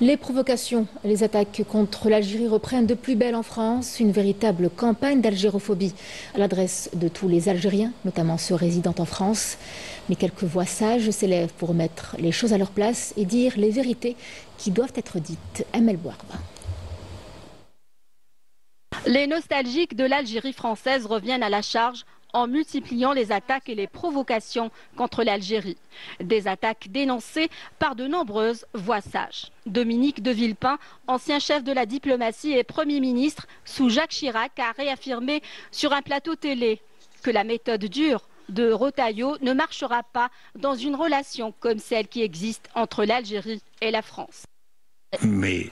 Les provocations, les attaques contre l'Algérie reprennent de plus belle en France. Une véritable campagne d'algérophobie à l'adresse de tous les Algériens, notamment ceux résidant en France. Mais quelques voix sages s'élèvent pour mettre les choses à leur place et dire les vérités qui doivent être dites. Amel Bouarba. Les nostalgiques de l'Algérie française reviennent à la charge en multipliant les attaques et les provocations contre l'Algérie. Des attaques dénoncées par de nombreuses voix sages. Dominique de Villepin, ancien chef de la diplomatie et Premier ministre sous Jacques Chirac, a réaffirmé sur un plateau télé que la méthode dure de Retailleau ne marchera pas dans une relation comme celle qui existe entre l'Algérie et la France. Mais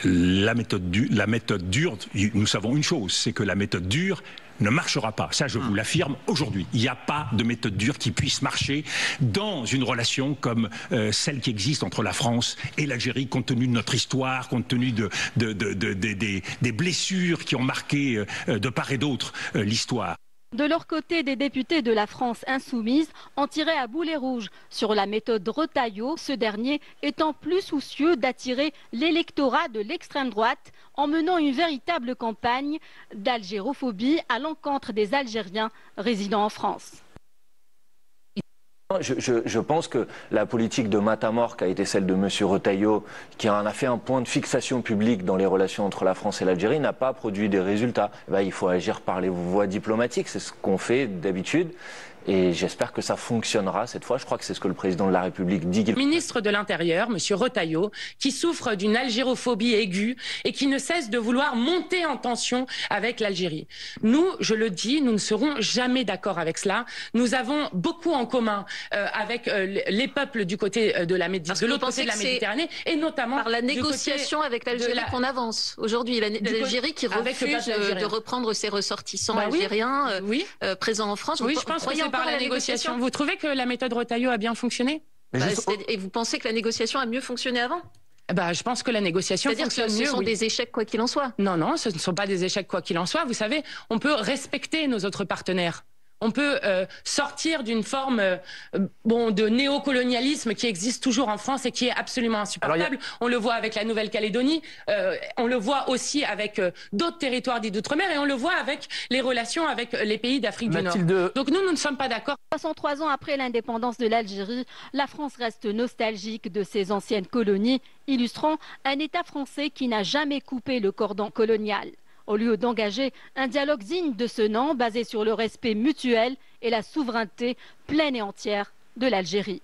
la méthode dure, nous savons une chose, c'est que la méthode dure ne marchera pas. Ça, je vous l'affirme aujourd'hui. Il n'y a pas de méthode dure qui puisse marcher dans une relation comme celle qui existe entre la France et l'Algérie, compte tenu de notre histoire, compte tenu des blessures qui ont marqué de part et d'autre l'histoire. De leur côté, des députés de la France insoumise en tiraient à boulet rouge sur la méthode Retailleau, ce dernier étant plus soucieux d'attirer l'électorat de l'extrême droite en menant une véritable campagne d'algérophobie à l'encontre des Algériens résidant en France. Je pense que la politique de Matamor, qui a été celle de M. Retailleau, qui en a fait un point de fixation publique dans les relations entre la France et l'Algérie, n'a pas produit des résultats. Il faut agir par les voies diplomatiques, c'est ce qu'on fait d'habitude. Et j'espère que ça fonctionnera cette fois. Je crois que c'est ce que le président de la République dit. Ministre de l'Intérieur, M. Retailleau, qui souffre d'une algérophobie aiguë et qui ne cesse de vouloir monter en tension avec l'Algérie. Nous, je le dis, nous ne serons jamais d'accord avec cela. Nous avons beaucoup en commun avec les peuples du côté de l'autre côté de la Méditerranée, et notamment par la négociation avec l'Algérie qu'on avance. Aujourd'hui, l'Algérie qui refuse de reprendre ses ressortissants algériens présents en France. Oui, je pense que c'est par la négociation. Vous trouvez que la méthode Retailleau a bien fonctionné? Et vous pensez que la négociation a mieux fonctionné avant? Je pense que la négociation fonctionne mieux. C'est-à-dire que ce sont des échecs quoi qu'il en soit? Non, non, ce ne sont pas des échecs quoi qu'il en soit. Vous savez, on peut respecter nos autres partenaires. On peut sortir d'une forme de néocolonialisme qui existe toujours en France et qui est absolument insupportable. On le voit avec la Nouvelle-Calédonie, on le voit aussi avec d'autres territoires dits d'outre-mer, et on le voit avec les relations avec les pays d'Afrique du Nord. Donc nous ne sommes pas d'accord. 63 ans après l'indépendance de l'Algérie, la France reste nostalgique de ses anciennes colonies, illustrant un État français qui n'a jamais coupé le cordon colonial. Au lieu d'engager un dialogue digne de ce nom, basé sur le respect mutuel et la souveraineté pleine et entière de l'Algérie.